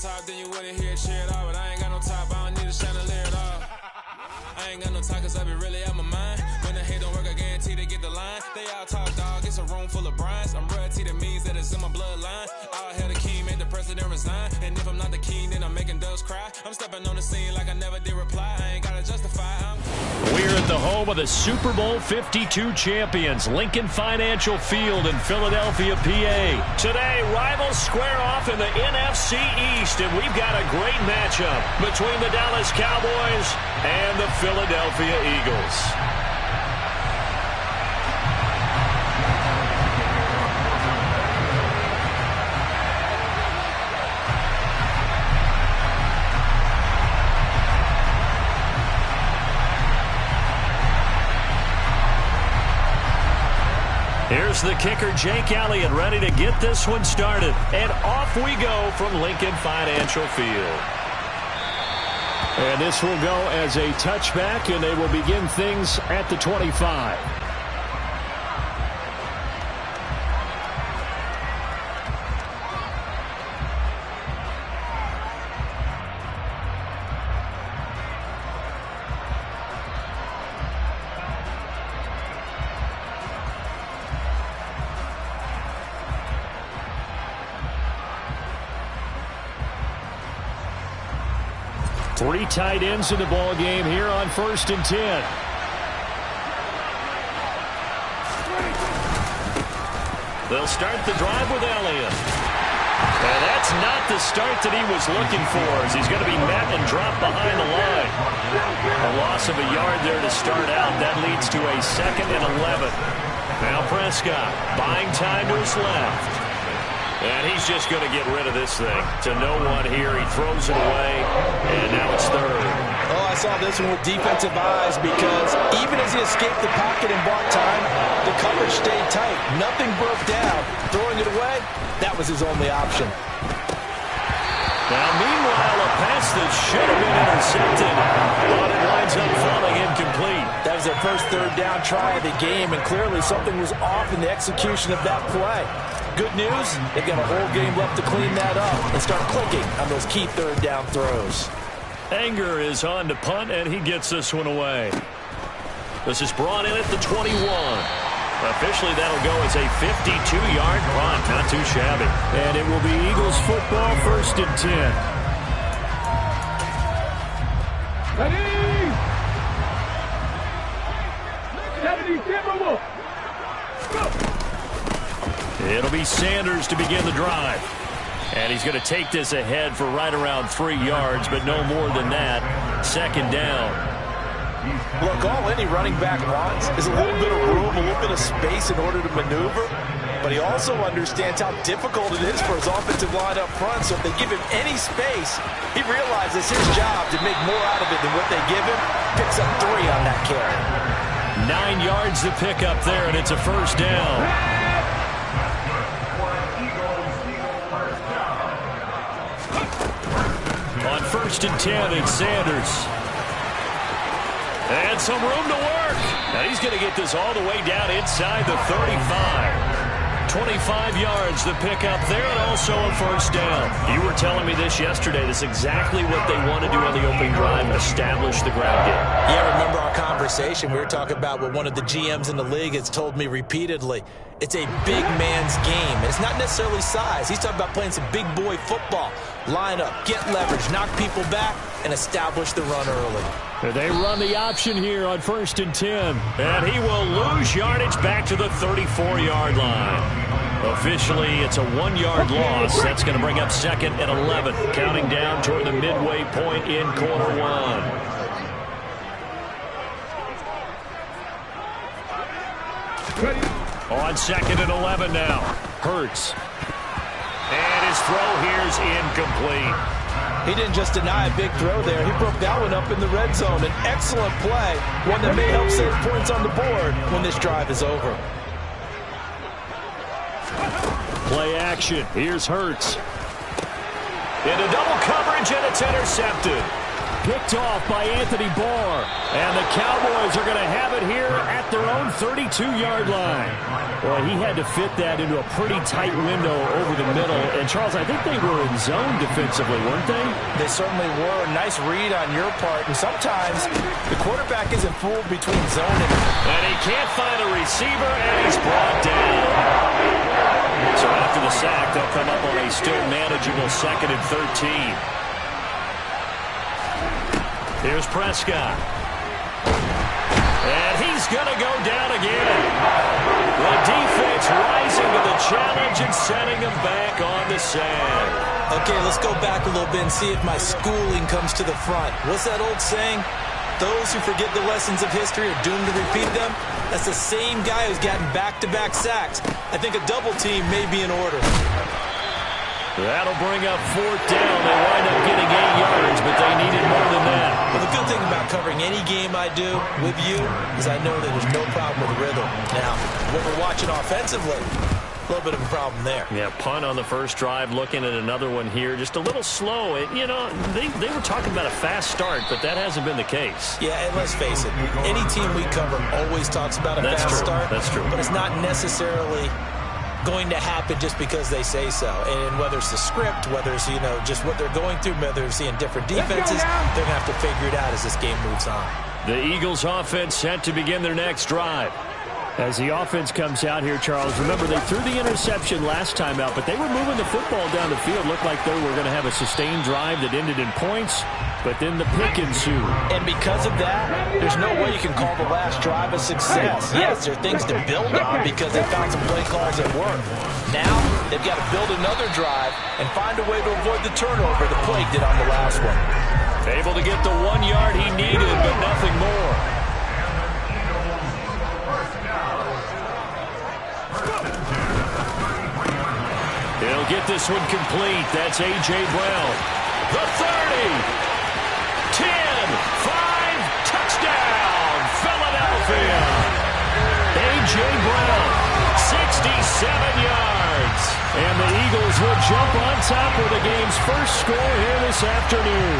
top, then you wouldn't hear it cheered off. But I ain't got no top, I don't need a chandelier at all. I ain't got no talk, cause I be really out my mind. When the hate don't work, I guarantee they get the line. They all talk, dog, it's a room full of brinds. I'm royalty, that means that it's in my bloodline. All hell the king, made the president resign. And if I'm not the king, then I'm making doves cry. I'm stepping on the scene like I never did reply. I ain't gotta justify. We're at the home of the Super Bowl 52 champions, Lincoln Financial Field in Philadelphia, PA. Today, rivals square off in the NFC East, and we've got a great matchup between the Dallas Cowboys and the Philadelphia Eagles. Here's the kicker, Jake Elliott, ready to get this one started. And off we go from Lincoln Financial Field. And this will go as a touchback, and they will begin things at the 25. Three tight ends in the ball game here on 1st and 10. They'll start the drive with Elliott. And that's not the start that he was looking for, as he's going to be met and dropped behind the line. A loss of a yard there to start out. That leads to a 2nd and 11. Now Prescott buying time to his left. And he's just going to get rid of this thing. To no one here. He throws it away. And now it's 3rd. Oh, I saw this one with defensive eyes, because even as he escaped the pocket and bought time, the coverage stayed tight. Nothing broke down. Throwing it away, that was his only option. Now, meanwhile, a pass that should have been intercepted, but it winds up falling incomplete. That was their first 3rd down try of the game, and clearly something was off in the execution of that play. Good news, they've got a whole game left to clean that up and start clicking on those key 3rd down throws. Anger is on to punt, and he gets this one away. This is brought in at the 21. Officially, that'll go as a 52-yard punt. Not too shabby. And it will be Eagles football, 1st and 10. It'll be Sanders to begin the drive. And he's going to take this ahead for right around 3 yards, but no more than that. 2nd down. Look, all any running back wants is a little bit of room, a little bit of space in order to maneuver. But he also understands how difficult it is for his offensive line up front. So if they give him any space, he realizes his job to make more out of it than what they give him. Picks up 3 on that carry. 9 yards to pick up there, and it's a 1st down. On 1st and 10, it's Sanders. And some room to work. Now he's going to get this all the way down inside the 35. 25 yards to pick up there, and also a 1st down. You were telling me this yesterday. This is exactly what they want to do on the opening drive, establish the ground game. Yeah, remember our conversation? We were talking about what one of the GMs in the league has told me repeatedly. It's a big man's game. And it's not necessarily size. He's talking about playing some big boy football. Line up, get leverage, knock people back, and establish the run early. They run the option here on 1st and 10. And he will lose yardage back to the 34-yard line. Officially, it's a 1-yard loss. That's going to bring up 2nd and 11. Counting down toward the midway point in quarter 1. On 2nd and 11 now. Hurts. And his throw here is incomplete. He didn't just deny a big throw there. He broke that one up in the red zone. An excellent play, one that may help save points on the board when this drive is over. Play action. Here's Hurts. Into double coverage, and it's intercepted. picked off by Anthony Barr. And the Cowboys are going to have it here at their own 32-yard line. Well, he had to fit that into a pretty tight window over the middle. And, Charles, I think they were in zone defensively, weren't they? They certainly were. Nice read on your part. And sometimes the quarterback isn't fooled between zone and he can't find a receiver, and he's brought down. So after the sack, they'll come up on a still manageable 2nd and 13. Here's Prescott. And he's going to go down again. The defense rising to the challenge and sending him back on the sand. Okay, let's go back a little bit and see if my schooling comes to the front. What's that old saying? Those who forget the lessons of history are doomed to repeat them. That's the same guy who's gotten back-to-back sacks. I think a double team may be in order. That'll bring up 4th down. They wind up getting 8 yards, but they needed more than that. Well, the good thing about covering any game I do with you is I know that there's no problem with rhythm. Now, when we're watching offensively, a little bit of a problem there. Yeah, punt on the first drive, looking at another one here. Just a little slow. You know, they were talking about a fast start, but that hasn't been the case. Yeah, and let's face it, any team we cover always talks about a fast start. That's true. But it's not necessarily going to happen just because they say so. And whether it's the script, whether it's, you know, just what they're going through, whether they're seeing different defenses, they're going to have to figure it out as this game moves on. The Eagles offense set to begin their next drive. As the offense comes out here, Charles, remember they threw the interception last time out, but they were moving the football down the field. Looked like they were going to have a sustained drive that ended in points, but then the pick ensued. And because of that, there's no way you can call the last drive a success. Yes, there are things to build on because they found some play calls that work. Now, they've got to build another drive and find a way to avoid the turnover the play did on the last one. Able to get the 1 yard he needed, but nothing more. He'll get this one complete. That's A.J. Brown. The 30. 10. 5. Touchdown. Philadelphia. A.J. Brown. 67 yards. And the Eagles will jump on top with the game's first score here this afternoon.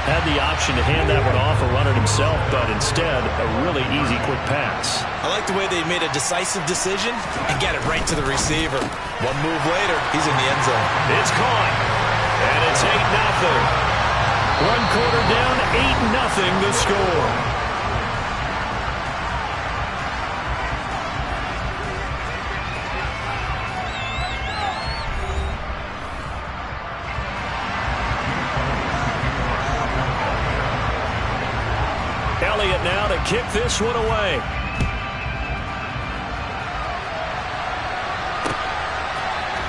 Had the option to hand that one off or run it himself, but instead, a really easy, quick pass. I like the way they made a decisive decision and got it right to the receiver. One move later, he's in the end zone. It's caught, and it's 8-0. 1 quarter down, 8-0 the score. Elliott now to kick this one away.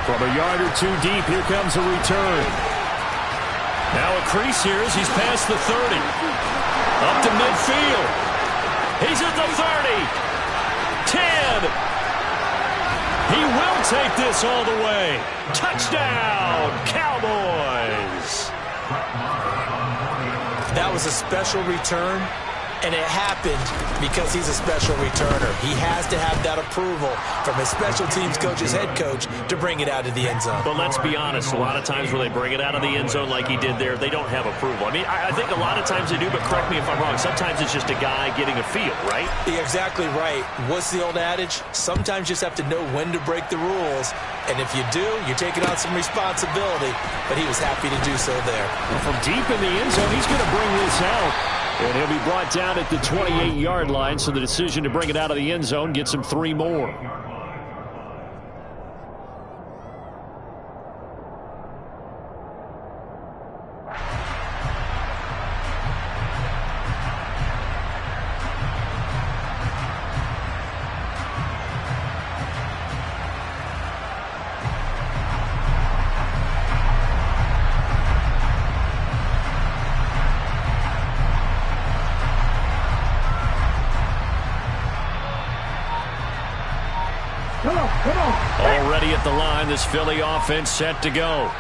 From a yard or two deep, here comes a return. Now a crease here as he's past the 30. Up to midfield. He's at the 30. 10. He will take this all the way. Touchdown, Cowboys. That was a special return, and it happened because he's a special returner. He has to have that approval from his special teams coach's head coach to bring it out of the end zone. But let's be honest, a lot of times where they bring it out of the end zone like he did there, they don't have approval. I mean, I think a lot of times they do, but correct me if I'm wrong. Sometimes it's just a guy getting a feel, right? You're exactly right. What's the old adage? Sometimes you just have to know when to break the rules, and if you do, you're taking on some responsibility, but he was happy to do so there. Well, from deep in the end zone, he's going to bring this out. And he'll be brought down at the 28-yard line, so the decision to bring it out of the end zone gets him 3 more. Already at the line, this Philly offense set to go.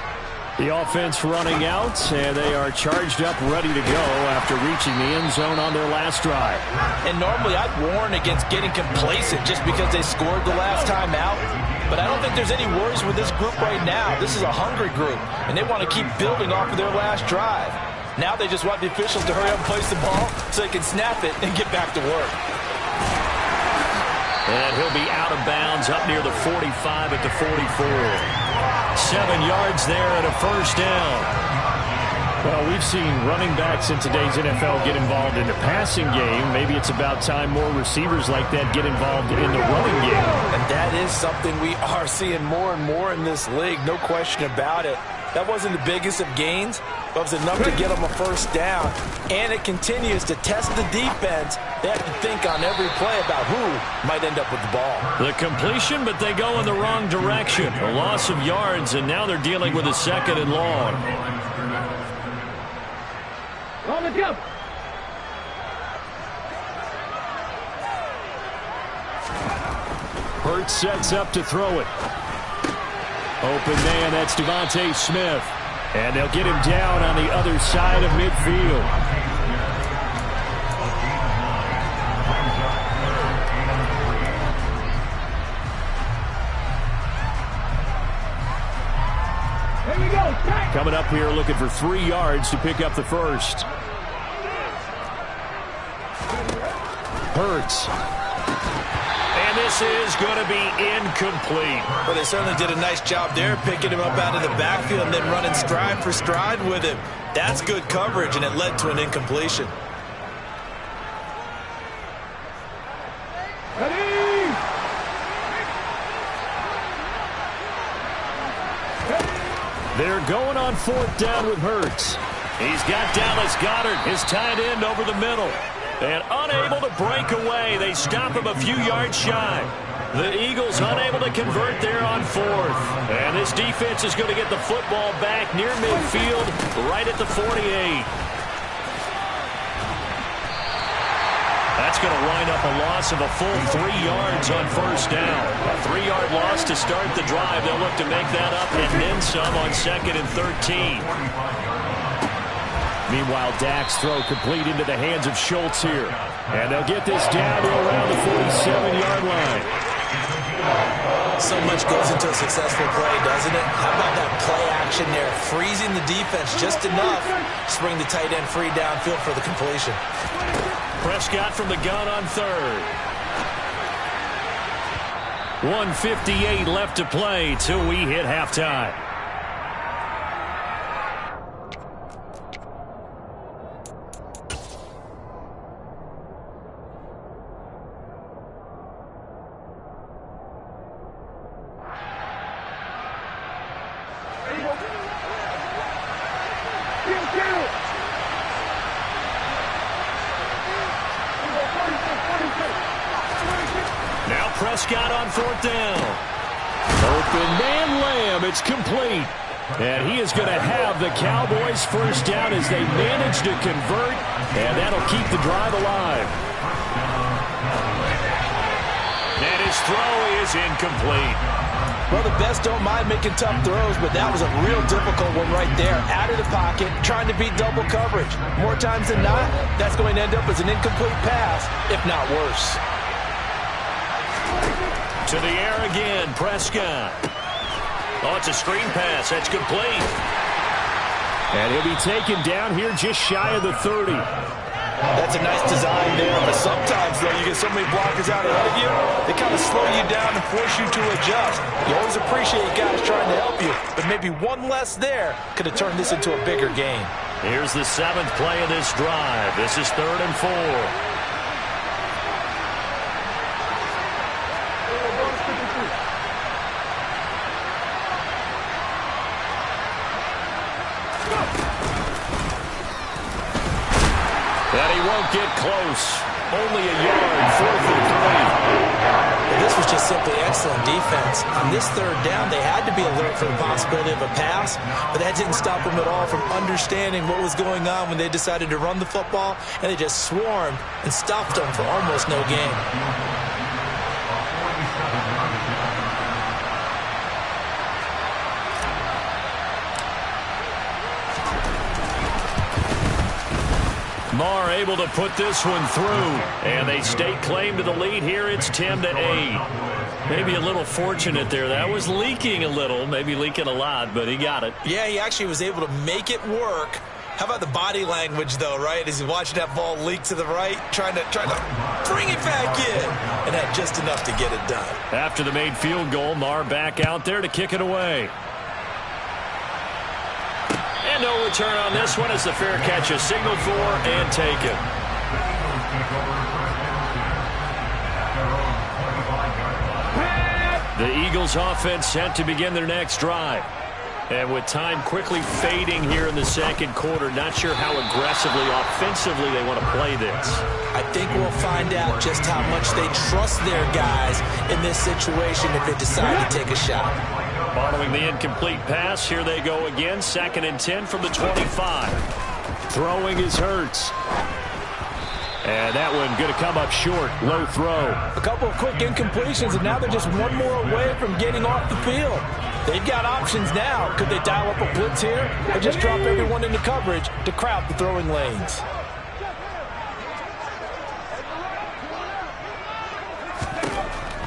The offense running out, and they are charged up, ready to go after reaching the end zone on their last drive. And normally I'd warn against getting complacent just because they scored the last time out. But I don't think there's any worries with this group right now. This is a hungry group, and they want to keep building off of their last drive. Now they just want the officials to hurry up and place the ball so they can snap it and get back to work. And he'll be out of bounds up near the 45 at the 44. 7 yards there and a first down. Well, we've seen running backs in today's NFL get involved in the passing game. Maybe it's about time more receivers like that get involved in the running game. And that is something we are seeing more and more in this league, no question about it. That wasn't the biggest of gains, but it was enough to get them a first down. And it continues to test the defense. They have to think on every play about who might end up with the ball. The completion, but they go in the wrong direction. A loss of yards, and now they're dealing with a 2nd and long. On the jump. Hurts sets up to throw it. Open man, that's Devontae Smith. And they'll get him down on the other side of midfield. Here we go. Coming up here looking for 3 yards to pick up the first. Hurts. And this is going to be incomplete. Well, they certainly did a nice job there, picking him up out of the backfield and then running stride for stride with him. That's good coverage, and it led to an incompletion. Ready? They're going on 4th down with Hurts. He's got Dallas Goedert, his tight end, over the middle. And unable to break away. They stop him a few yards shy. The Eagles unable to convert there on 4th. And this defense is going to get the football back near midfield, right at the 48. That's going to wind up a loss of a full 3 yards on first down. A 3-yard loss to start the drive. They'll look to make that up and then some on 2nd and 13. Meanwhile, Dak's throw complete into the hands of Schultz here. And they'll get this down to around the 47-yard line. So much goes into a successful play, doesn't it? How about that play action there? Freezing the defense just enough to bring the tight end free downfield for the completion. Prescott from the gun on 3rd. 1:58 left to play till we hit halftime. Prescott on 4th down. Open man Lamb. It's complete. And he is going to have the Cowboys first down as they manage to convert. And that'll keep the drive alive. And his throw is incomplete. Well, the best don't mind making tough throws, but that was a real difficult one right there. Out of the pocket, trying to beat double coverage. More times than not, that's going to end up as an incomplete pass, if not worse. To the air again, Prescott. Oh, it's a screen pass. That's complete. And he'll be taken down here just shy of the 30. That's a nice design there, but sometimes, though, you get so many blockers out ahead of you, they kind of slow you down and force you to adjust. You always appreciate guys trying to help you, but maybe one less there could have turned this into a bigger game. Here's the 7th play of this drive. This is 3rd and 4. And he won't get close. Only a yard, 4th and 3. This was just simply excellent defense. On this 3rd down, they had to be alert for the possibility of a pass, but that didn't stop them at all from understanding what was going on when they decided to run the football, and they just swarmed and stopped them for almost no gain. Marr able to put this one through, and they stake claim to the lead here. It's 10-8. Maybe a little fortunate there. That was leaking a little, maybe leaking a lot, but he got it. Yeah, he actually was able to make it work. How about the body language, though, right? As he's watching that ball leak to the right, trying to bring it back in, and had just enough to get it done. After the made field goal, Marr back out there to kick it away. And no return on this one as the fair catch is signaled for and taken. The Eagles offense set to begin their next drive. And with time quickly fading here in the second quarter, not sure how aggressively, offensively they want to play this. I think we'll find out just how much they trust their guys in this situation if they decide to take a shot. Following the incomplete pass, here they go again. 2nd and 10 from the 25. Throwing is Hurts. And that one going to come up short. Low throw. A couple of quick incompletions, and now they're just one more away from getting off the field. They've got options now. Could they dial up a blitz here or just drop everyone into coverage to crowd the throwing lanes?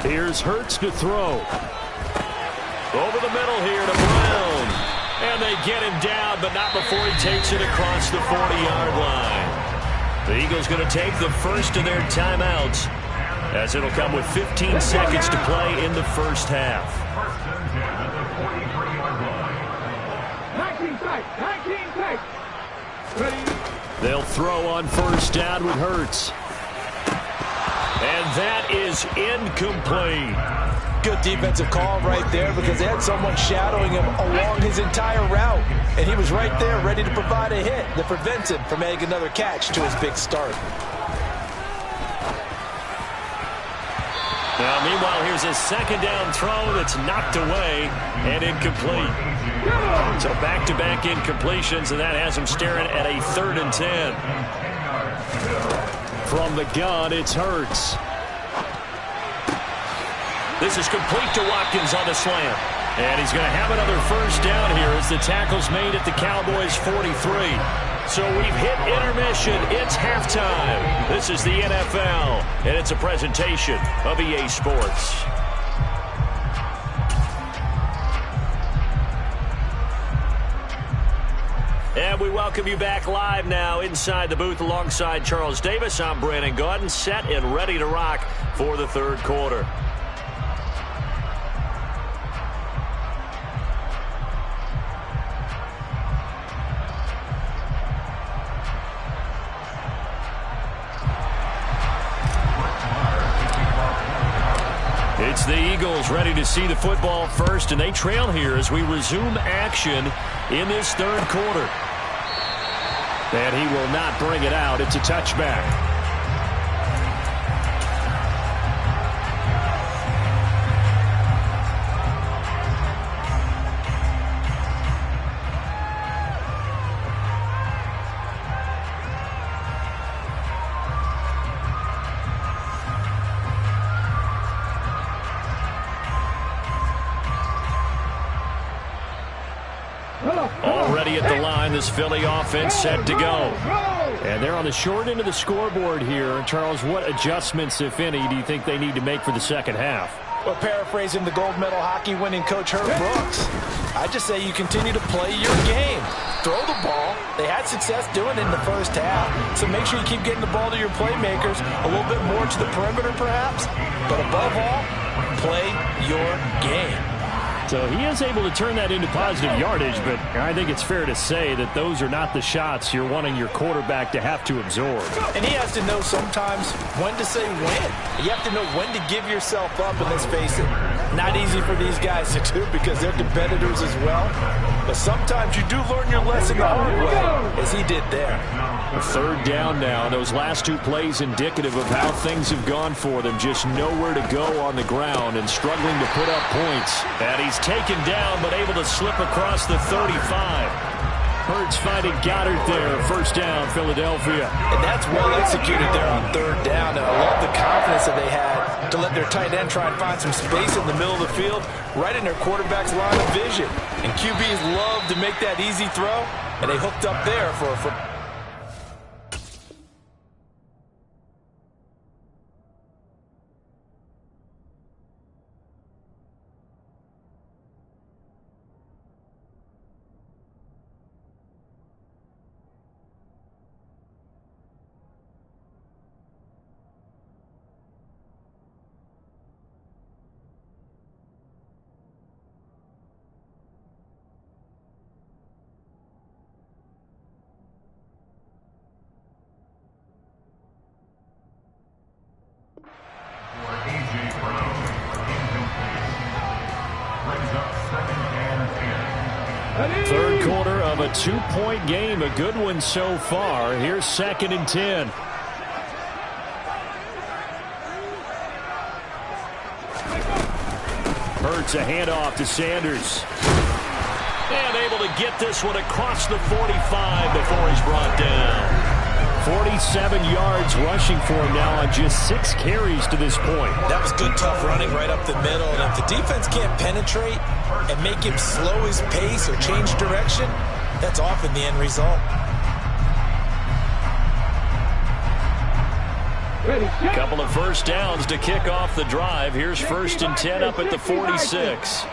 Here's Hurts to throw. Over the middle here to Brown. And they get him down, but not before he takes it across the 40-yard line. The Eagles going to take the first of their timeouts, as it'll come with 15 seconds to play in the first half. 19 tight. Ready. They'll throw on first down with Hurts. And that is incomplete. Good defensive call right there because they had someone shadowing him along his entire route. And he was right there ready to provide a hit that prevents him from adding another catch to his big start. Now, meanwhile, here's his second down throw that's knocked away and incomplete. So back-to-back incompletions, and that has him staring at a 3rd and 10. From the gun, it's Hurts. This is complete to Watkins on the slant. And he's going to have another first down here as the tackle's made at the Cowboys' 43. So we've hit intermission. It's halftime. This is the NFL, and it's a presentation of EA Sports. And we welcome you back live now inside the booth alongside Charles Davis. I'm Brandon Gaudin, set and ready to rock for the third quarter. It's the Eagles ready to see the football first, and they trail here as we resume action in this third quarter. And he will not bring it out. It's a touchback. Already at the line, this Philly offense set to go. And they're on the short end of the scoreboard here. Charles, what adjustments, if any, do you think they need to make for the second half? Well, paraphrasing the gold medal hockey winning coach Herb Brooks, I just say you continue to play your game. Throw the ball. They had success doing it in the first half, so make sure you keep getting the ball to your playmakers, a little bit more to the perimeter perhaps, but above all, play your game. So he is able to turn that into positive yardage, but I think it's fair to say that those are not the shots you're wanting your quarterback to have to absorb. And he has to know sometimes when to say when. You have to know when to give yourself up, and let's face it, not easy for these guys to do because they're competitors as well. But sometimes you do learn your lesson the hard way, as he did there. Third down now. Those last two plays indicative of how things have gone for them. Just nowhere to go on the ground and struggling to put up points. And he's taken down but able to slip across the 35. Hurts finding Goddard there. First down, Philadelphia. And that's well executed there on third down. And I love the confidence that they had to let their tight end try and find some space in the middle of the field, right in their quarterback's line of vision. And QBs love to make that easy throw, and they hooked up there for Third quarter of a 2-point game. A good one so far. Here's 2nd and 10. Hurts a handoff to Sanders. And able to get this one across the 45 before he's brought down. 47 yards rushing for him now on just 6 carries to this point. That was good, tough running right up the middle. And if the defense can't penetrate and make him slow his pace or change direction, that's often the end result. A couple of first downs to kick off the drive. Here's 1st and 10 up at the 46.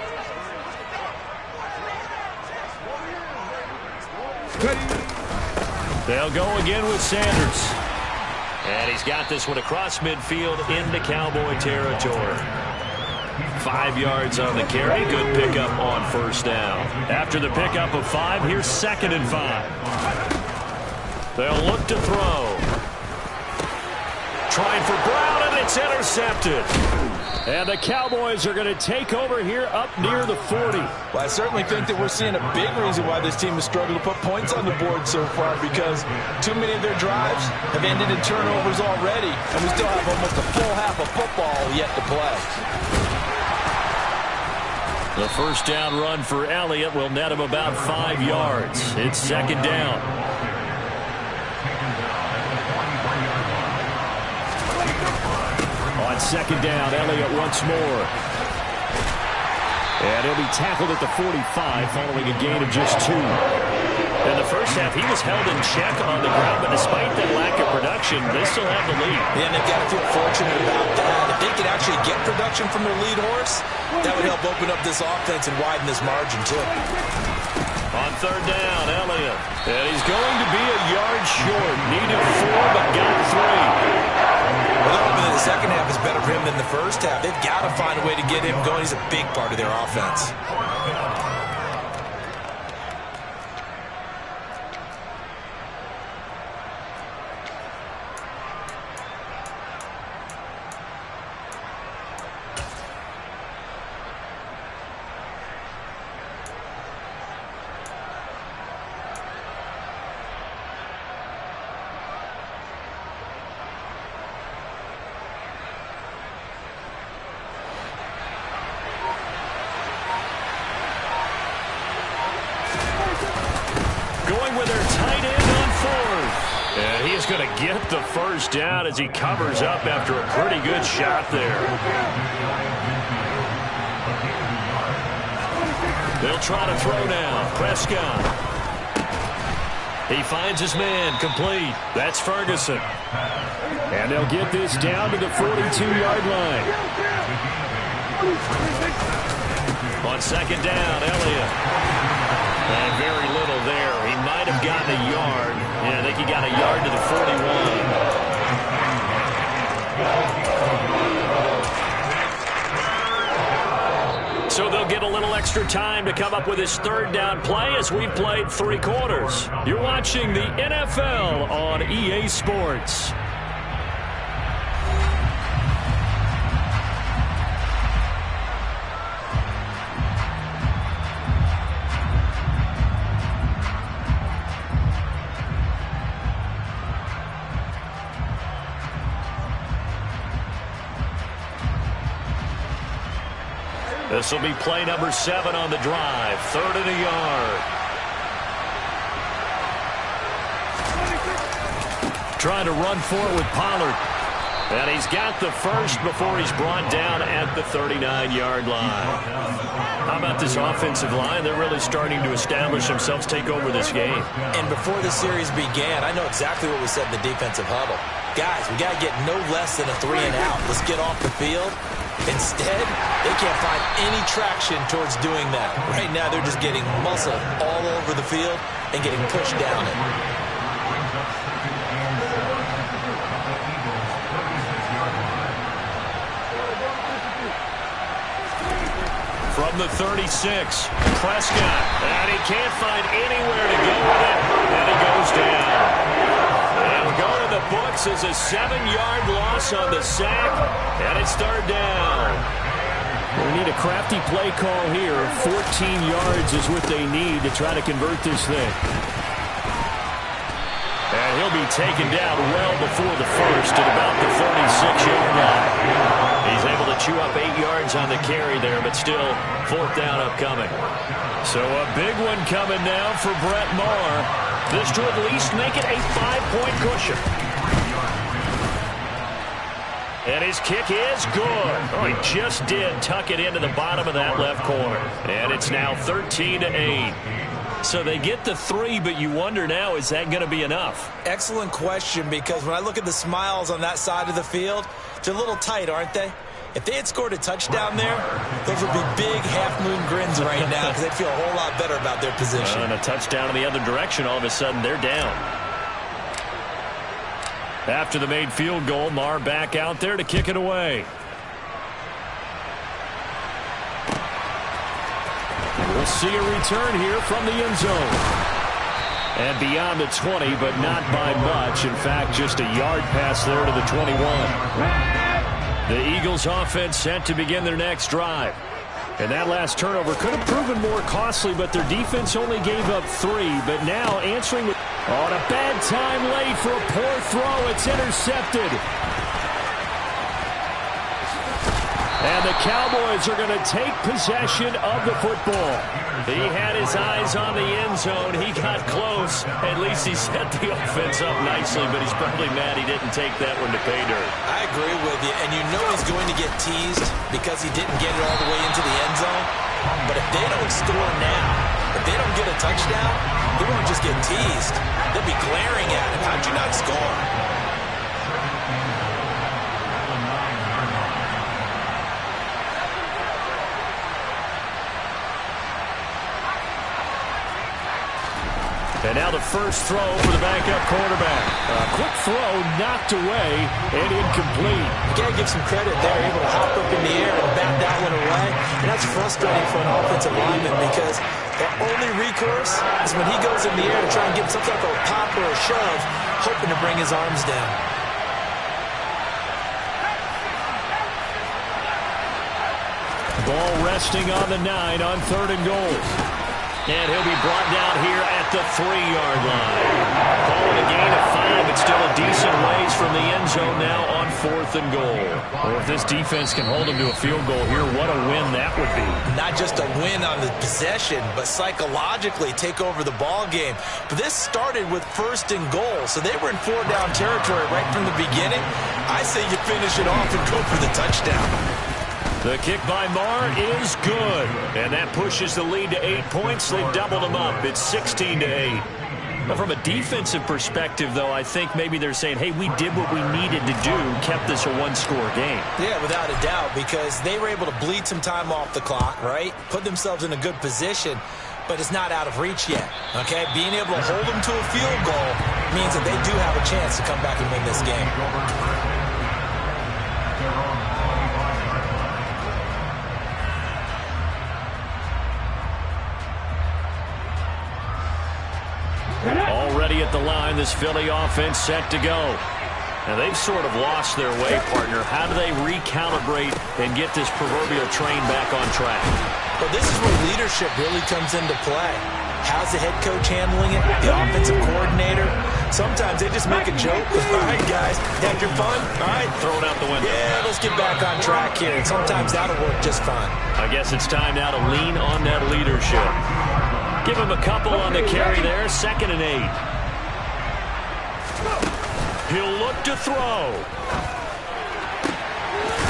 They'll go again with Sanders. And he's got this one across midfield into Cowboy territory. 5 yards on the carry. Good pickup on first down. After the pickup of 5, here's 2nd and 5. They'll look to throw. Trying for Brown, and it's intercepted. And the Cowboys are going to take over here up near the 40. Well, I certainly think that we're seeing a big reason why this team has struggled to put points on the board so far, because too many of their drives have ended in turnovers already, and we still have almost a full half of football yet to play. The first down run for Elliott will net him about 5 yards. It's 2nd down. On 2nd down, Elliott once more. And he'll be tackled at the 45 following a gain of just 2. In the first half, he was held in check on the ground, but despite that lack of production, they still have the lead. Yeah, and they've got to feel fortunate about that. If they could actually get production from their lead horse, that would help open up this offense and widen this margin, too. On 3rd down, Elliott. And he's going to be a yard short. Needed 4, but got 3. Well, they're hoping that the second half is better for him than the first half. They've got to find a way to get him going. He's a big part of their offense. Going to get the first down as he covers up after a pretty good shot there. They'll try to throw now. Prescott. He finds his man, complete. That's Ferguson. And they'll get this down to the 42-yard line. On 2nd down, Elliott. And very little there. He might have gotten a yard. Yeah, I think he got a yard to the 41. So they'll get a little extra time to come up with his 3rd down play as we've played 3 quarters. You're watching the NFL on EA Sports. This will be play number 7 on the drive. 3rd and a yard. Trying to run for it with Pollard. And he's got the first before he's brought down at the 39-yard line. How about this offensive line? They're really starting to establish themselves, take over this game. And before the series began, I know exactly what we said in the defensive huddle. Guys, we got to get no less than a 3 and out. Let's get off the field. Instead, they can't find any traction towards doing that. Right now, they're just getting muscle all over the field and getting pushed down it. From the 36, Prescott. And he can't find anywhere to go with it. And he goes down. And go to the books as a 7-yard loss on the sack. And it's 3rd down. They need a crafty play call here. 14 yards is what they need to try to convert this thing. And he'll be taken down well before the first at about the 36-yard line. He's able to chew up 8 yards on the carry there, but still fourth down upcoming. So a big one coming now for Brett Maher. This to at least make it a 5-point cushion. And his kick is good. Oh, he just did tuck it into the bottom of that left corner. And it's now 13-8. So they get the 3, but you wonder now, is that going to be enough? Excellent question, because when I look at the smiles on that side of the field, they're a little tight, aren't they? If they had scored a touchdown there, those would be big half-moon grins right now because they'd feel a whole lot better about their position. And a touchdown in the other direction, all of a sudden they're down. After the made field goal, Maher back out there to kick it away. We'll see a return here from the end zone. And beyond the 20, but not by much. In fact, just a yard pass there to the 21. The Eagles offense set to begin their next drive. And that last turnover could have proven more costly, but their defense only gave up 3. But now answering with... on a bad time late for a poor throw. It's intercepted. And the Cowboys are going to take possession of the football. He had his eyes on the end zone. He got close. At least he set the offense up nicely, but he's probably mad he didn't take that one to pay dirt. I agree with you, and you know he's going to get teased because he didn't get it all the way into the end zone. But if they don't score now, if they don't get a touchdown, he won't just get teased. They'll be glaring at him. How'd you not score? And now the first throw for the backup quarterback. A quick throw knocked away and incomplete. You got to give some credit there, able to hop up in the air and bat that one away. And that's frustrating for an offensive lineman because their only recourse is when he goes in the air to try and get some type of a pop or a shove, hoping to bring his arms down. Ball resting on the 9 on 3rd and goal. And he'll be brought down here at the 3-yard line. Calling a gain of 5, but still a decent ways from the end zone now on 4th and goal. Well, if this defense can hold him to a field goal here, what a win that would be. Not just a win on the possession, but psychologically take over the ball game. But this started with 1st and goal, so they were in 4-down territory right from the beginning. I say you finish it off and go for the touchdown. The kick by Maher is good. And that pushes the lead to 8 points. They've doubled them up. It's 16-8. But from a defensive perspective, though, I think maybe they're saying, hey, we did what we needed to do, kept this a one-score game. Yeah, without a doubt, because they were able to bleed some time off the clock, right? Put themselves in a good position, but it's not out of reach yet, okay? Being able to hold them to a field goal means that they do have a chance to come back and win this game. Already at the line, this Philly offense set to go. Now, they've sort of lost their way, partner. How do they recalibrate and get this proverbial train back on track? Well, this is where leadership really comes into play. How's the head coach handling it? The offensive coordinator? Sometimes they just make a joke. All right, guys, had your fun? All right. Throw it out the window. Yeah, let's get back on track here. And sometimes that'll work just fine. I guess it's time now to lean on that leadership. Give him a couple on the carry there. 2nd and 8. He'll look to throw.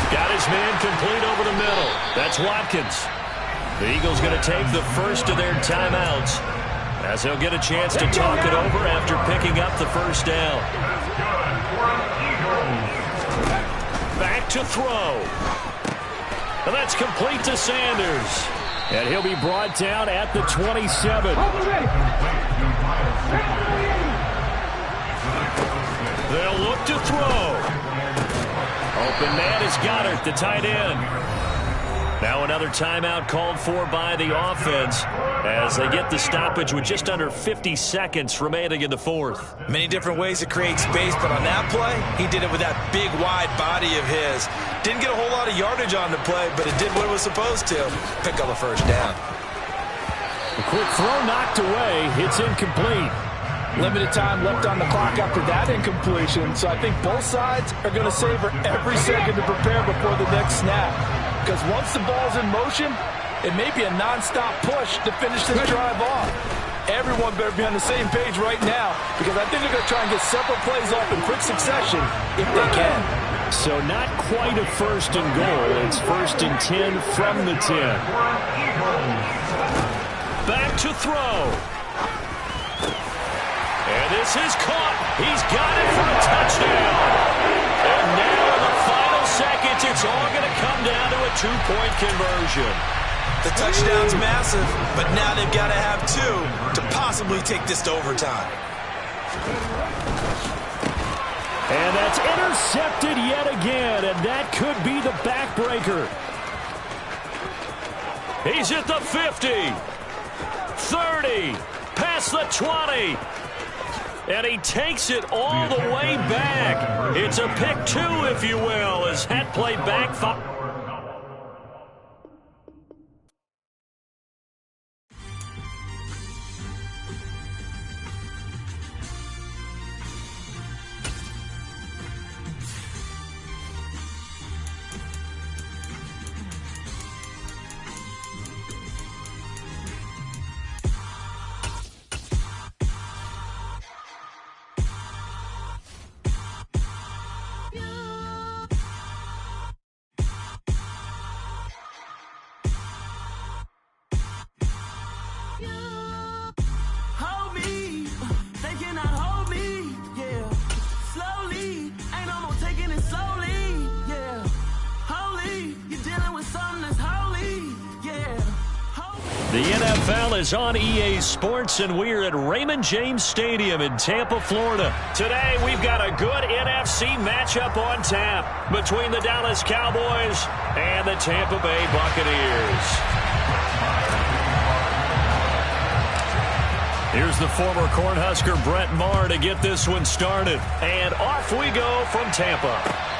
Got his man complete over the middle. That's Watkins. The Eagles going to take the first of their timeouts as they'll get a chance to talk it over after picking up the first down. Back to throw. And that's complete to Sanders. And he'll be brought down at the 27. They'll look to throw. Open man is Goddard, the tight end. Now another timeout called for by the offense as they get the stoppage with just under 50 seconds remaining in the fourth. Many different ways to create space, but on that play, he did it with that big, wide body of his. Didn't get a whole lot of yardage on the play, but it did what it was supposed to. Pick up a first down. A quick throw knocked away. It's incomplete. Limited time left on the clock after that incompletion, so I think both sides are going to savor every second to prepare before the next snap. Because once the ball's in motion, it may be a non-stop push to finish this drive off. Everyone better be on the same page right now, because I think they're going to try and get several plays off in quick succession if they can. So not quite a first and goal. It's first and 10 from the 10. Back to throw. And this is caught. He's got it for a touchdown. And now in the final seconds, it's all going to come down to a two-point conversion. The touchdown's massive, but now they've got to have two to possibly take this to overtime. And that's intercepted yet again, and that could be the backbreaker. He's at the 50, 30, past the 20. And he takes it all the way back. It's a pick two, if you will, as that play backfired. The NFL is on EA Sports, and we're at Raymond James Stadium in Tampa, Florida. Today, we've got a good NFC matchup on tap between the Dallas Cowboys and the Tampa Bay Buccaneers. Here's the former Cornhusker Brett Maher to get this one started. And off we go from Tampa.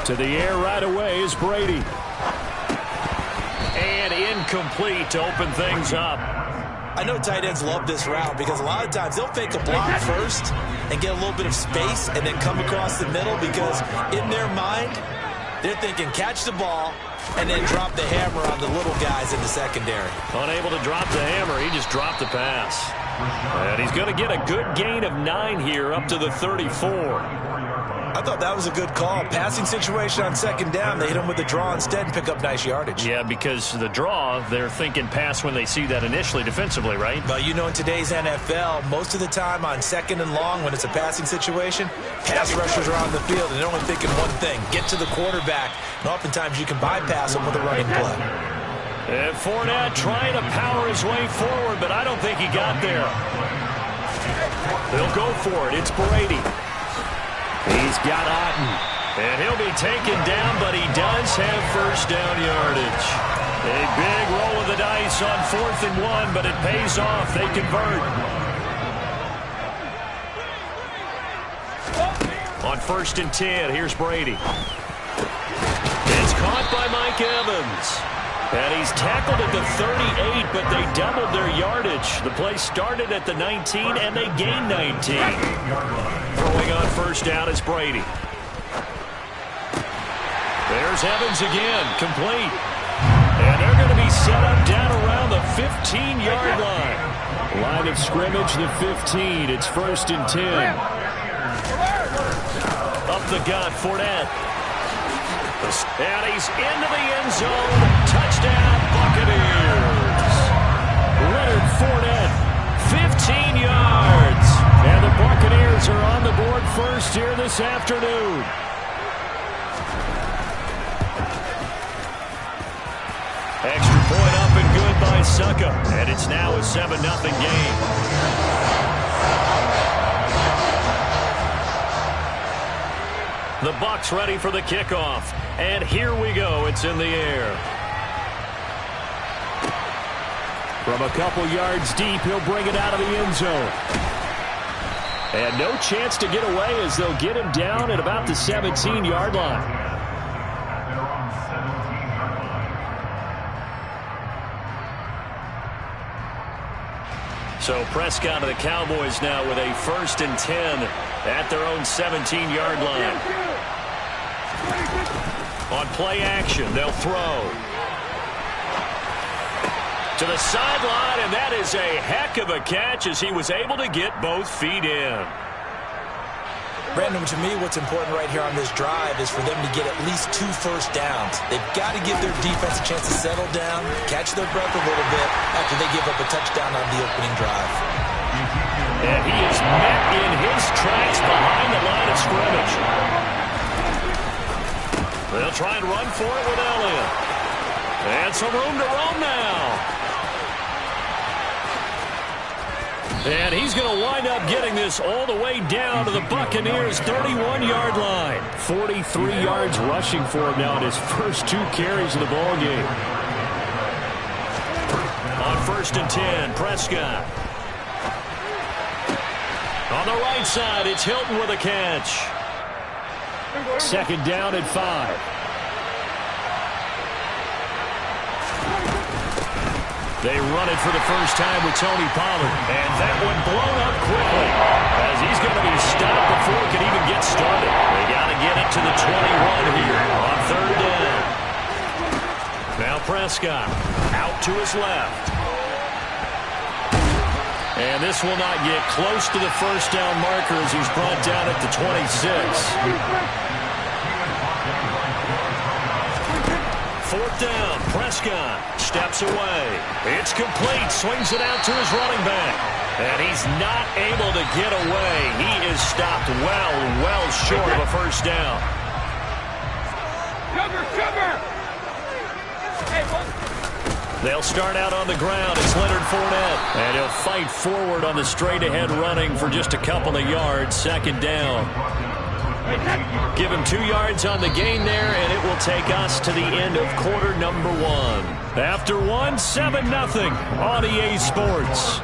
To the air right away is Brady. And incomplete to open things up. I know tight ends love this route because a lot of times they'll fake a block first and get a little bit of space and then come across the middle because in their mind, they're thinking catch the ball and then drop the hammer on the little guys in the secondary. Unable to drop the hammer, he just dropped the pass. And he's going to get a good gain of 9 here up to the 34. I thought that was a good call. Passing situation on second down. They hit him with the draw instead and pick up nice yardage. Yeah, because the draw, they're thinking pass when they see that initially defensively, right? But you know in today's NFL, most of the time on second and long when it's a passing situation, pass rushers are on the field and they're only thinking one thing, get to the quarterback. And oftentimes you can bypass them with a running play. And Fournette trying to power his way forward, but I don't think he got there. They'll go for it. It's Brady. He's got Otten, and he'll be taken down, but he does have first down yardage. A big roll of the dice on 4th and 1, but it pays off. They convert. On 1st and 10, here's Brady. It's caught by Mike Evans. And he's tackled at the 38, but they doubled their yardage. The play started at the 19, and they gained 19. Throwing on first down is Brady. There's Evans again, complete. And they're going to be set up down around the 15-yard line. Line of scrimmage, the 15. It's 1st and 10. Up the gut, Fournette. And he's into the end zone. Touchdown, Buccaneers. Leonard Fournette, 15 yards. And the Buccaneers are on the board first here this afternoon. Extra point up and good by Succa. And it's now a 7-0 game. The Bucs ready for the kickoff. And here we go. It's in the air. From a couple yards deep, he'll bring it out of the end zone. And no chance to get away as they'll get him down at about the 17-yard line. So Prescott of the Cowboys now with a 1st and 10 at their own 17-yard line. On play action, they'll throw. To the sideline, and that is a heck of a catch as he was able to get both feet in. Brandon, to me, what's important right here on this drive is for them to get at least 2 first downs. They've got to give their defense a chance to settle down, catch their breath a little bit after they give up a touchdown on the opening drive. And he is met in his tracks behind the line of scrimmage. They'll try and run for it with Elliott. And some room to roam now. And he's going to wind up getting this all the way down to the Buccaneers' 31-yard line. 43 yards rushing for him now in his first 2 carries of the ballgame. On 1st and 10, Prescott. On the right side, it's Hilton with a catch. 2nd down at 5. They run it for the first time with Tony Pollard. And that one blown up quickly as he's going to be stopped before it can even get started. They got to get it to the 21 here on 3rd down. Now Prescott out to his left. And this will not get close to the first down marker as he's brought down at the 26. 4th down, Prescott steps away. It's complete, swings it out to his running back. And he's not able to get away. He is stopped well short of a first down. Cover! They'll start out on the ground. It's Leonard Fournette. And he'll fight forward on the straight-ahead running for just a couple of yards. 2nd down. Give him 2 yards on the gain there, and it will take us to the end of quarter number 1. After 1, 7-0 on EA Sports.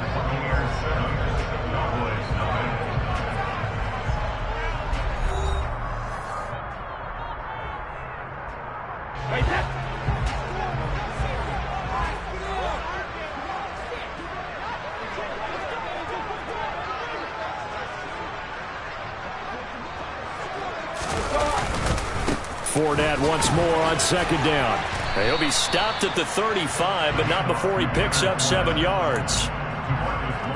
Fournette once more on 2nd down. He'll be stopped at the 35, but not before he picks up 7 yards.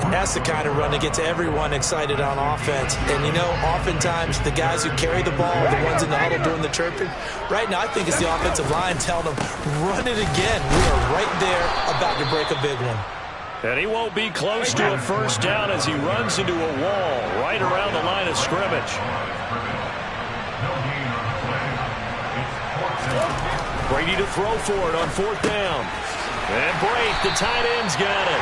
That's the kind of run that gets everyone excited on offense. And, you know, oftentimes the guys who carry the ball are the ones in the huddle doing the chirping. Right now, I think it's the offensive line telling them, run it again. We are right there about to break a big one. And he won't be close to a first down as he runs into a wall right around the line of scrimmage. Brady to throw for it on 4th down. And Brake, the tight end's got it.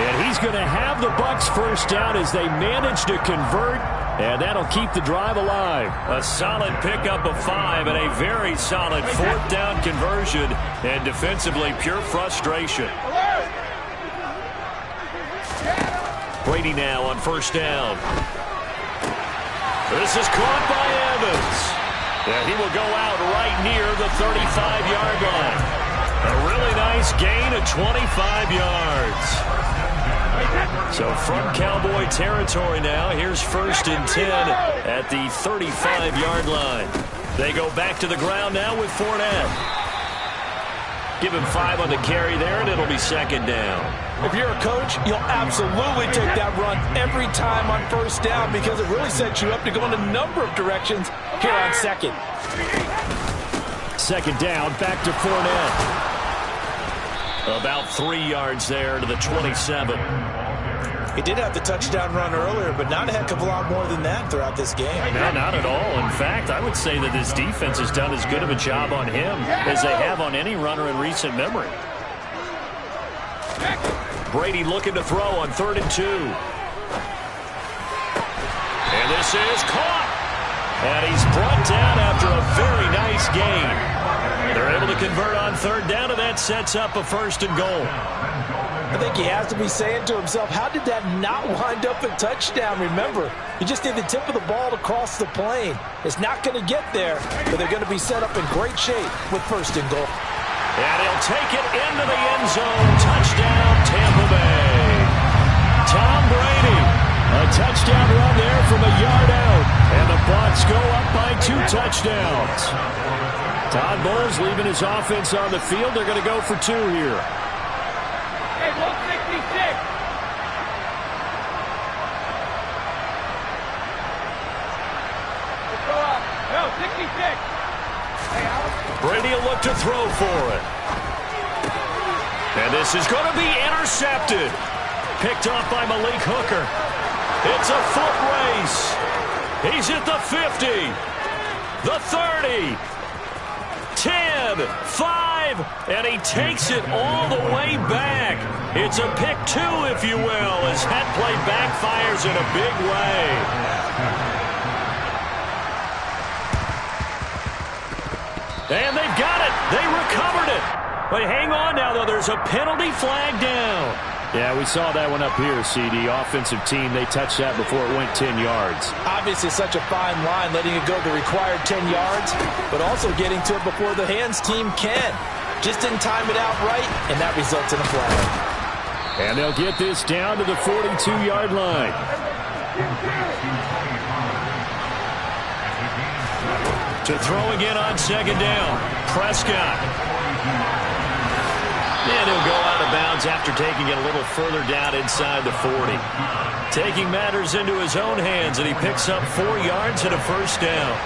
And he's going to have the Bucs first down as they manage to convert. And that'll keep the drive alive. A solid pickup of 5 and a very solid 4th down conversion. And defensively, pure frustration. Brady now on 1st down. This is caught by Evans. Yeah, he will go out right near the 35-yard line. A really nice gain of 25 yards. So from Cowboy territory now, here's 1st and 10 at the 35-yard line. They go back to the ground now with Fournette. Give him 5 on the carry there, and it'll be 2nd down. If you're a coach, you'll absolutely take that run every time on first down because it really sets you up to go in a number of directions here on second. Second down, back to Fournette. About 3 yards there to the 27. He did have the touchdown run earlier, but not a heck of a lot more than that throughout this game. No, not at all. In fact, I would say that this defense has done as good of a job on him as they have on any runner in recent memory. Brady looking to throw on 3rd and 2. And this is caught. And he's brought down after a very nice gain. They're able to convert on 3rd down, and that sets up a 1st and goal. I think he has to be saying to himself, how did that not wind up a touchdown? Remember, you just need the tip of the ball to cross the plane. It's not going to get there, but they're going to be set up in great shape with 1st and goal. And he'll take it into the end zone. Touchdown, Tampa Bay. Tom Brady. A touchdown run there from a yard out. And the Bucs go up by 2 touchdowns. Todd Bowles leaving his offense on the field. They're going to go for 2 here. Hey, 166. Let's go up. No, 66. Hey, Alex. Brady will look to throw for it. And this is going to be intercepted. Picked off by Malik Hooker. It's a foot race. He's at the 50. The 30. 10, 5, and he takes it all the way back. It's a pick 2, if you will, as that play backfires in a big way. And they've got it. They recovered it. But hang on now, though. There's a penalty flag down. Yeah, we saw that one up here, CD. Offensive team, they touched that before it went 10 yards. Obviously, such a fine line, letting it go the required 10 yards, but also getting to it before the hands team can. Just didn't time it out right, and that results in a flag. And they'll get this down to the 42-yard line. To throw again on 2nd down. Prescott. And he'll go out of bounds after taking it a little further down inside the 40. Taking matters into his own hands, and he picks up 4 yards and a 1st down.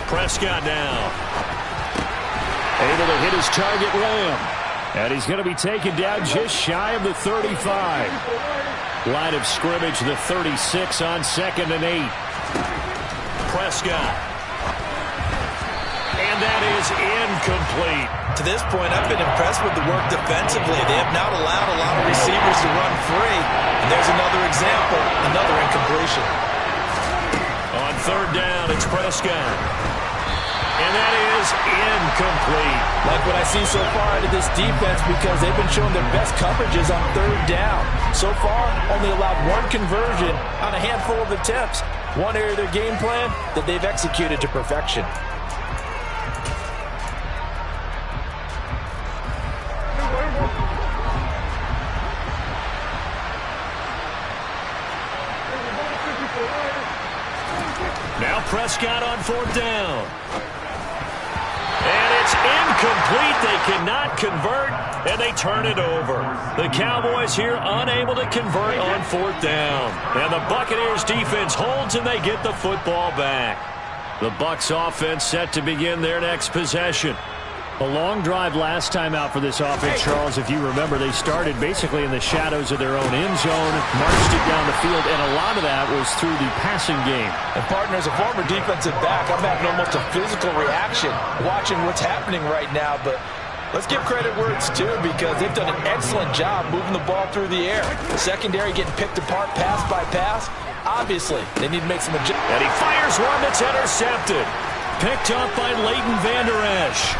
Prescott now. Able to hit his target Lamb. And he's going to be taken down just shy of the 35. Line of scrimmage, the 36 on 2nd and 8. Prescott. And that is incomplete. To this point, I've been impressed with the work defensively. They have not allowed a lot of receivers to run free. And there's another example, another incompletion. On 3rd down, it's Prescott. And that is incomplete. Like what I see so far out of this defense because they've been showing their best coverages on 3rd down. So far, only allowed 1 conversion on a handful of attempts. One area of their game plan that they've executed to perfection. Now Prescott on 4th down. And it's incomplete. They cannot convert, and they turn it over. The Cowboys here unable to convert on 4th down. And the Buccaneers defense holds, and they get the football back. The Bucs offense set to begin their next possession. A long drive last time out for this offense, Charles. If you remember, they started basically in the shadows of their own end zone, marched it down the field, and a lot of that was through the passing game. And, partner, as a former defensive back, I'm having almost a physical reaction watching what's happening right now. But let's give credit where it's due because they've done an excellent job moving the ball through the air. The secondary getting picked apart pass by pass. Obviously, they need to make some adjustments. And he fires one that's intercepted. Picked up by Leighton Vander Esch.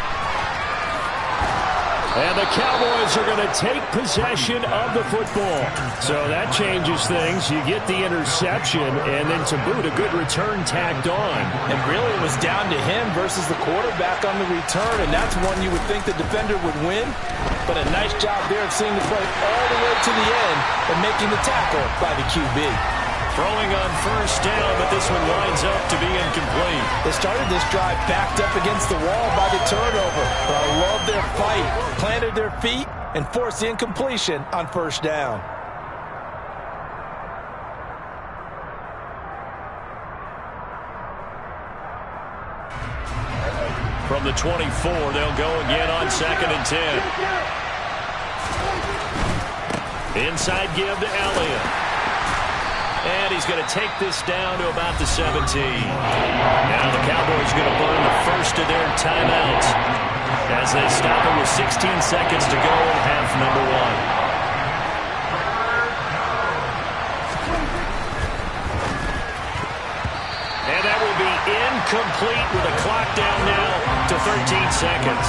And the Cowboys are going to take possession of the football. So that changes things. You get the interception, and then to boot, a good return tacked on. And really, it was down to him versus the quarterback on the return, and that's one you would think the defender would win. But a nice job there of seeing the play all the way to the end and making the tackle by the QB. Throwing on first down, but this one winds up to be incomplete. They started this drive backed up against the wall by the turnover. But I love their fight. Planted their feet and forced the incompletion on first down. From the 24, they'll go again on 2nd and 10. Inside give to Elliott. And he's going to take this down to about the 17. Now the Cowboys are going to burn the first of their timeouts as they stop it with 16 seconds to go in half number 1. And that will be incomplete with a clock down now to 13 seconds.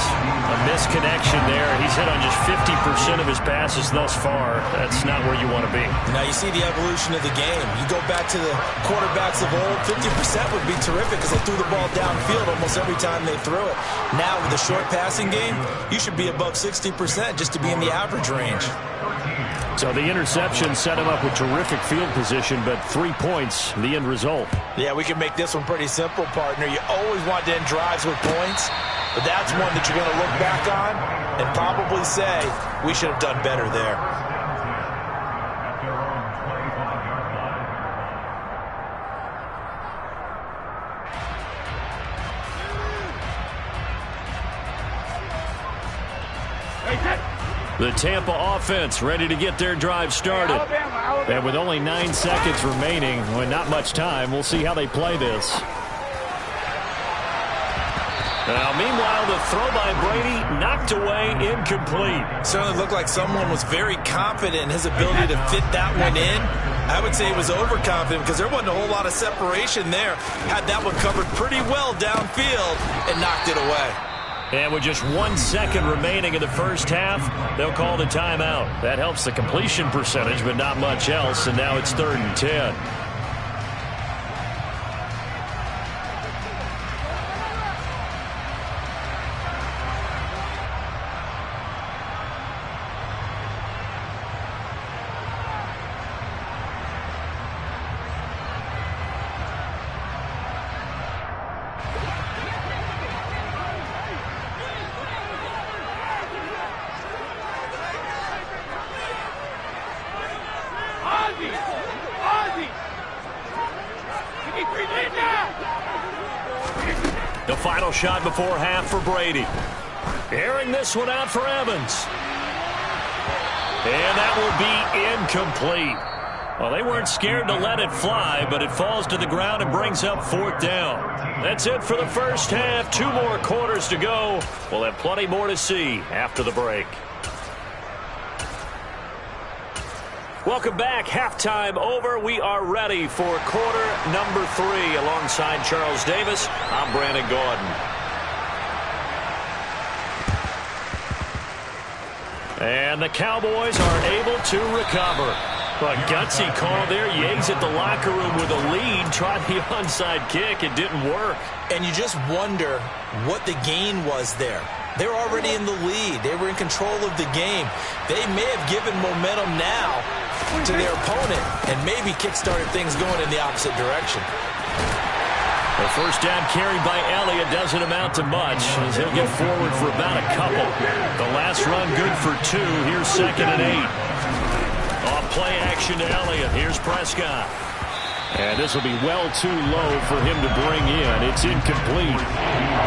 A misconnection there. He's hit on just 50% of his passes thus far. That's not where you want to be. Now you see the evolution of the game. You go back to the quarterbacks of old, 50% would be terrific because they threw the ball downfield almost every time they threw it. Now with the short passing game, you should be above 60% just to be in the average range. So the interception set him up with terrific field position, but 3 points, the end result. Yeah, we can make this one pretty simple, partner. You always want to end drives with points, but that's one that you're going to look back on and probably say, we should have done better there. The Tampa offense ready to get their drive started. And with only 9 seconds remaining, well, not much time, we'll see how they play this. Now, meanwhile, the throw by Brady knocked away, incomplete. Certainly looked like someone was very confident in his ability to fit that one in. I would say he was overconfident because there wasn't a whole lot of separation there. Had that one covered pretty well downfield and knocked it away. And with just 1 second remaining in the first half, they'll call the timeout. That helps the completion percentage, but not much else, and now it's 3rd and 10. The final shot before half for Brady. Airing this one out for Evans. And that will be incomplete. Well, they weren't scared to let it fly, but it falls to the ground and brings up 4th down. That's it for the first half. 2 more quarters to go. We'll have plenty more to see after the break. Welcome back. Halftime over. We are ready for quarter number 3. Alongside Charles Davis, I'm Brandon Gordon. And the Cowboys are able to recover. A gutsy call there. Yates at the locker room with a lead. Tried the onside kick. It didn't work. And you just wonder what the gain was there. They're already in the lead. They were in control of the game. They may have given momentum now to their opponent and maybe kick-started things going in the opposite direction. The first down carried by Elliott doesn't amount to much as he'll get forward for about a couple. The last run good for 2. Here's 2nd and 8. Off play action to Elliott. Here's Prescott. And this will be well too low for him to bring in. It's incomplete.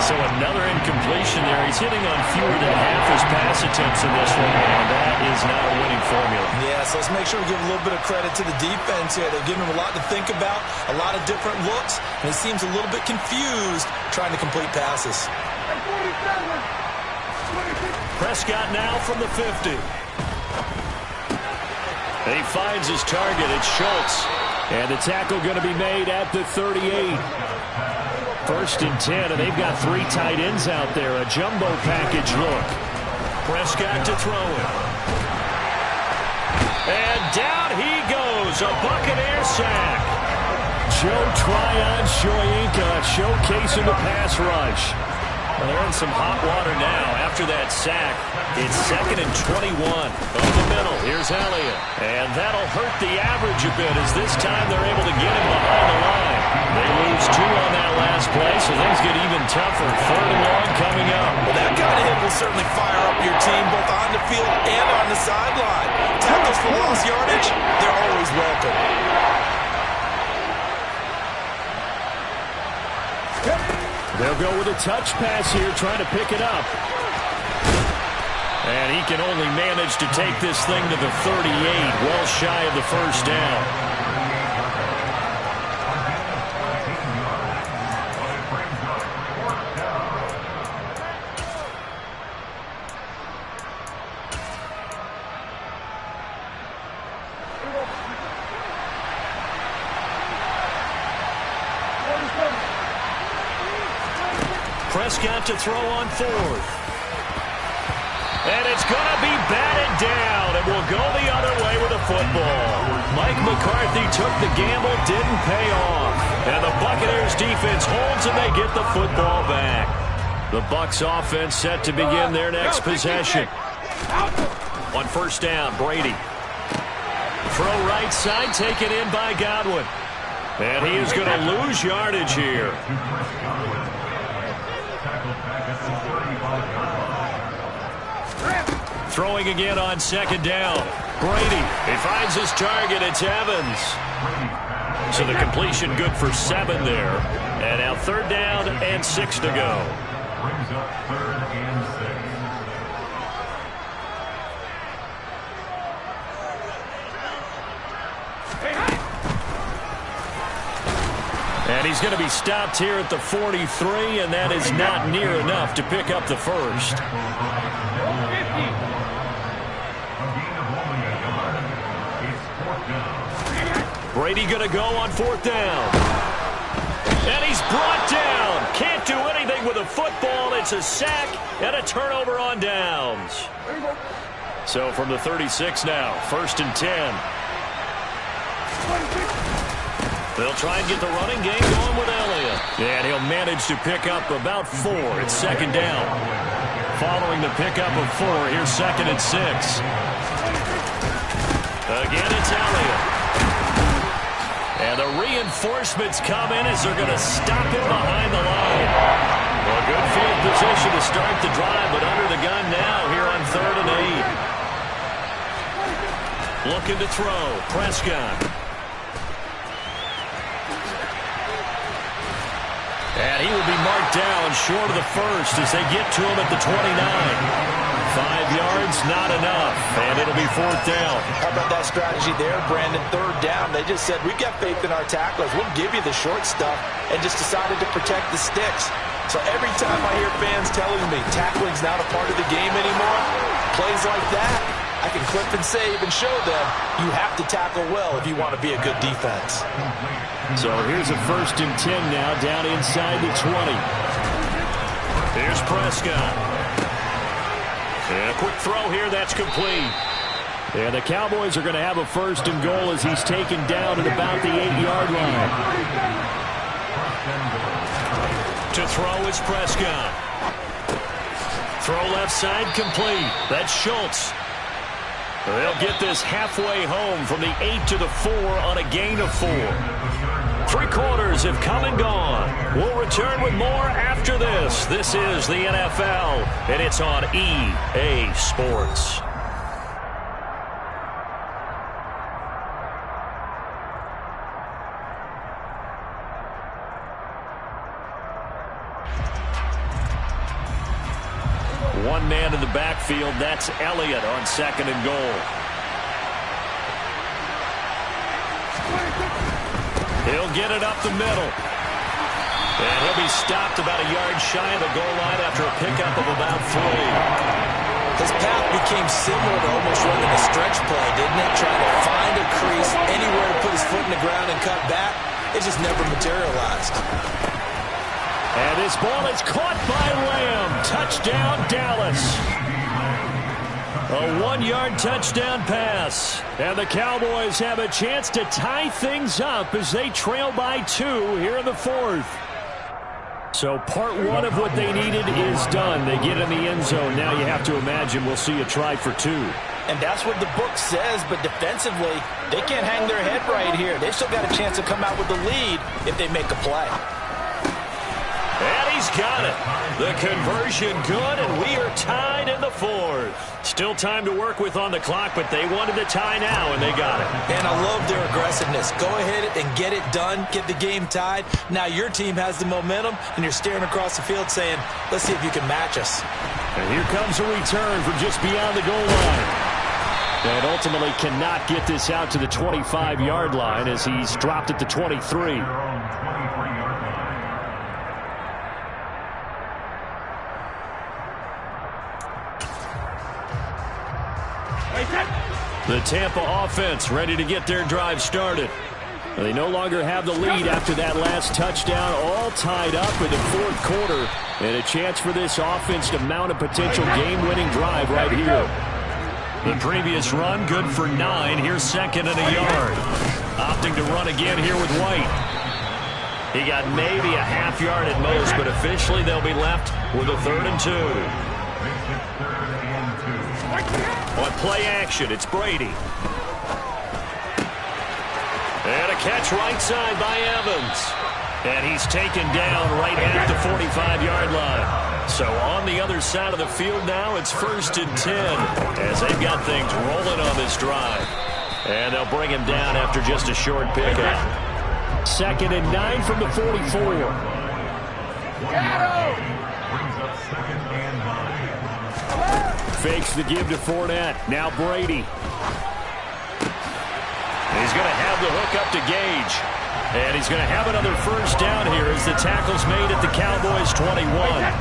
So another incompletion there. He's hitting on fewer than half his pass attempts in this one, and that is not a winning formula. Yeah, so let's make sure we give a little bit of credit to the defense here. They've given him a lot to think about, a lot of different looks, and he seems a little bit confused trying to complete passes. Prescott now from the 50. He finds his target. It's Schultz. And the tackle going to be made at the 38. 1st and 10, and they've got 3 tight ends out there. A jumbo package look. Prescott to throw it. And down he goes. A Buccaneer sack. Joe Tryon Shoyinka showcasing the pass rush. Well, they're in some hot water now. After that sack, it's 2nd and 21. Over the middle, here's Elliott. And that'll hurt the average a bit as this time they're able to get him behind the line. They lose 2 on that last play, so things get even tougher. 3rd and long coming up. Well, that kind of hit will certainly fire up your team both on the field and on the sideline. Tackles for lost yardage, they're always welcome. They'll go with a touch pass here, trying to pick it up. And he can only manage to take this thing to the 38, well shy of the first down. Prescott to throw on 4th. And it's going to be batted down. It will go the other way with the football. Mike McCarthy took the gamble, didn't pay off. And the Buccaneers defense holds and they get the football back. The Bucs offense set to begin their next possession. On 1st down, Brady. Throw right side, taken in by Godwin. And he is going to lose yardage here. Throwing again on 2nd down. Brady, he finds his target. It's Evans. So the completion good for 7 there. And now 3rd down and 6 to go. Brings up 3rd and 6. And he's going to be stopped here at the 43, and that is not near enough to pick up the first. Brady going to go on 4th down. And he's brought down. Can't do anything with a football. It's a sack and a turnover on downs. So from the 36 now, 1st and 10. They'll try and get the running game going with Elliott. And he'll manage to pick up about 4. It's 2nd down. Following the pickup of 4, here's 2nd and 6. Again, it's Elliott. And the reinforcements come in as they're going to stop him behind the line. Well, good field position to start the drive, but under the gun now here on 3rd and 8. Looking to throw. Prescott. And he will be marked down short of the first as they get to him at the 29. 5 yards, not enough, and it'll be 4th down. How about that strategy there, Brandon? 3rd down. They just said, we've got faith in our tacklers. We'll give you the short stuff, and just decided to protect the sticks. So every time I hear fans telling me tackling's not a part of the game anymore, plays like that, I can clip and save and show them you have to tackle well if you want to be a good defense. So here's a 1st and 10 now, down inside the 20. Here's Prescott. And a quick throw here, that's complete. And the Cowboys are going to have a 1st and goal as he's taken down at about the 8-yard line. To throw is Prescott. Throw left side, complete. That's Schultz. They'll get this halfway home from the 8 to the 4 on a gain of 4. 3 quarters have come and gone. We'll return with more after this. This is the NFL, and it's on EA Sports. One man in the backfield, that's Elliott on 2nd and goal. He'll get it up the middle. And he'll be stopped about a yard shy of the goal line after a pickup of about 3. His path became similar to almost running a stretch play, didn't it? Trying to find a crease, anywhere to put his foot in the ground and cut back. It just never materialized. And this ball is caught by Lamb. Touchdown, Dallas. A 1-yard touchdown pass. And the Cowboys have a chance to tie things up as they trail by 2 here in the 4th. So part one of what they needed is done. They get in the end zone. Now you have to imagine we'll see a try for two. And that's what the book says, but defensively, they can't hang their head right here. They've still got a chance to come out with the lead if they make a play. And he's got it. The conversion good, and we are tied in the fourth. Still time to work with on the clock, but they wanted the tie now, and they got it. And I love their aggressiveness. Go ahead and get it done, get the game tied. Now your team has the momentum, and you're staring across the field saying, let's see if you can match us. And here comes a return from just beyond the goal line. And ultimately cannot get this out to the 25-yard line as he's dropped at the 23. The Tampa offense ready to get their drive started. They no longer have the lead after that last touchdown, all tied up in the fourth quarter, and a chance for this offense to mount a potential game-winning drive right here. The previous run, good for 9. Here's second and a yard. Opting to run again here with White. He got maybe a half yard at most, but officially they'll be left with a 3rd and 2. On play action, it's Brady. And a catch right side by Evans. And he's taken down right at the 45-yard line. So on the other side of the field now, it's 1st and 10 as they've got things rolling on this drive. And they'll bring him down after just a short pickup. 2nd and 9 from the 44. Fakes the give to Fournette. Now Brady. He's going to have the hook up to Gage. And he's going to have another first down here as the tackle's made at the Cowboys' 21.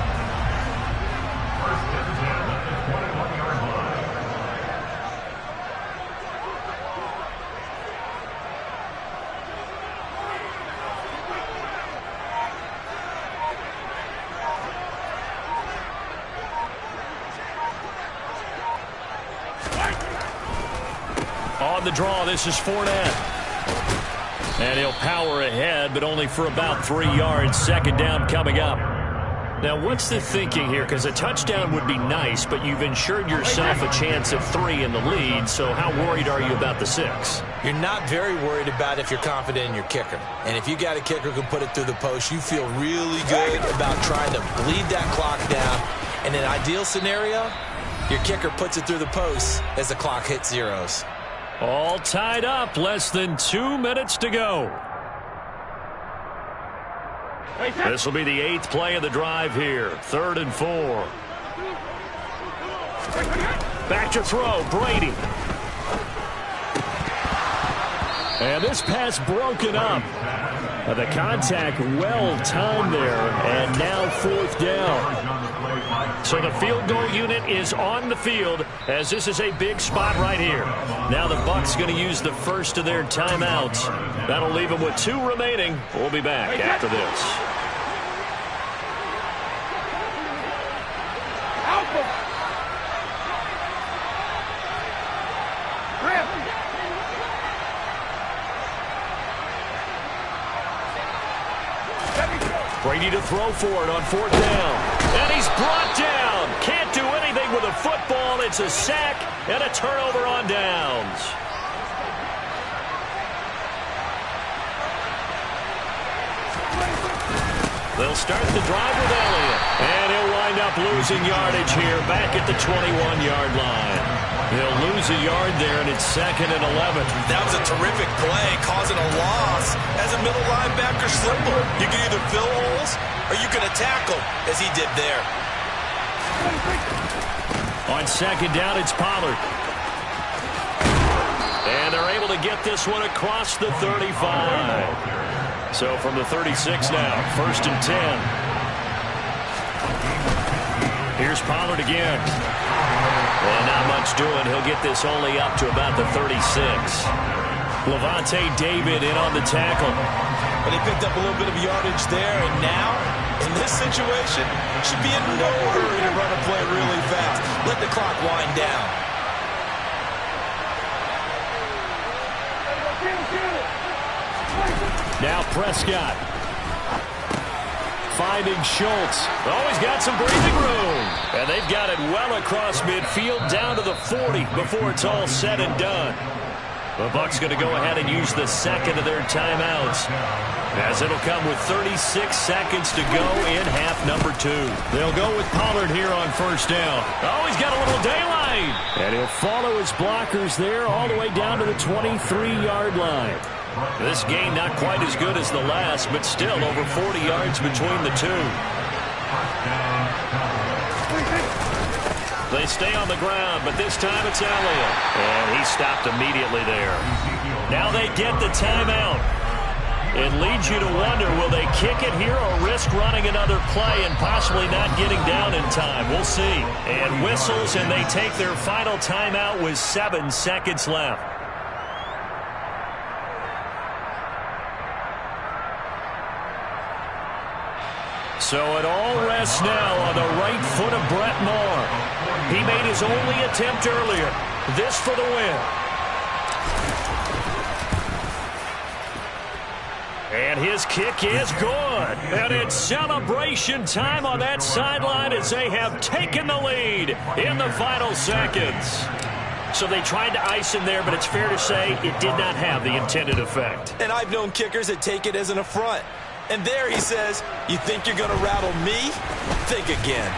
On the draw, this is Fournette. And he'll power ahead, but only for about 3 yards. 2nd down coming up. Now, what's the thinking here? Because a touchdown would be nice, but you've ensured yourself a chance at 3 in the lead, so how worried are you about the 6? You're not very worried about if you're confident in your kicker. And if you got a kicker who can put it through the post, you feel really good about trying to bleed that clock down. In an ideal scenario, your kicker puts it through the post as the clock hits zeros. All tied up. Less than 2 minutes to go. This will be the 8th play of the drive here. 3rd and 4. Back to throw. Brady. And this pass broken up. The contact well timed there. And now 4th down. So the field goal unit is on the field as this is a big spot right here. Now the Bucs going to use the first of their timeouts. That'll leave them with 2 remaining. We'll be back after this. Brady to throw for it on 4th down. And he's brought down. Can't do anything with a football. It's a sack and a turnover on downs. They'll start the drive with Elliott. And he'll wind up losing yardage here back at the 21-yard line. He'll lose a yard there, and it's 2nd and 11. That was a terrific play, causing a loss. As a middle linebacker, simple. You can either fill holes or you can attack them, as he did there. On 2nd down, it's Pollard. And they're able to get this one across the 35. So from the 36 now, 1st and 10. Here's Pollard again. And not much doing. He'll get this only up to about the 36. Levante David in on the tackle. But they picked up a little bit of yardage there, and now, in this situation, should be in no hurry to run a play really fast. Let the clock wind down. Now Prescott. finding Schultz. Oh, he's got some breathing room. And they've got it well across midfield down to the 40 before it's all said and done. The Bucs going to go ahead and use the second of their timeouts, as it'll come with 36 seconds to go in half number 2. They'll go with Pollard here on first down. Oh, he's got a little daylight. And he'll follow his blockers there all the way down to the 23-yard line. This gain not quite as good as the last, but still over 40 yards between the two. They stay on the ground, but this time it's Elliott. And he stopped immediately there. Now they get the timeout. It leads you to wonder, will they kick it here or risk running another play and possibly not getting down in time? We'll see. And whistles, and they take their final timeout with 7 seconds left. So it all rests now on the right foot of Brett Moore. He made his only attempt earlier. This for the win. And his kick is good. And it's celebration time on that sideline as they have taken the lead in the final seconds. So they tried to ice him there, but it's fair to say it did not have the intended effect. And I've known kickers that take it as an affront. And there he says, you think you're going to rattle me? Think again.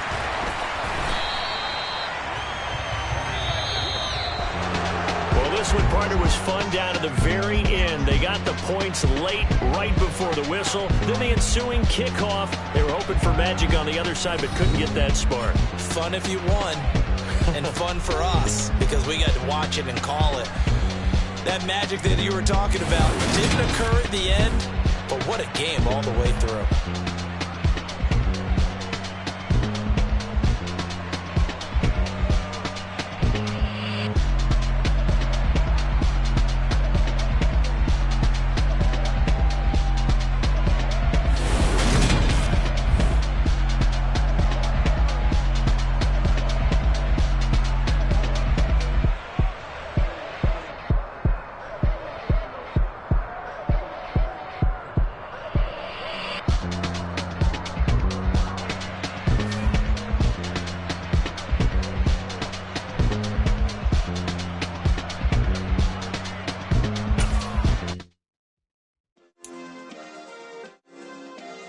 Well, this one, partner, was fun down to the very end. They got the points late, right before the whistle. Then the ensuing kickoff. They were hoping for magic on the other side, but couldn't get that spark. Fun if you won, and fun for us, because we got to watch it and call it. That magic that you were talking about didn't occur at the end, but what a game all the way through.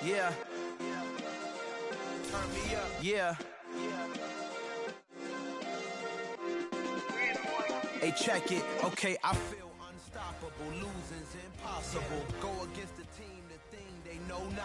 Yeah. Turn me up. Yeah. Hey, check it. Okay, I feel unstoppable. Losing's impossible. Go against the team, the thing they know not.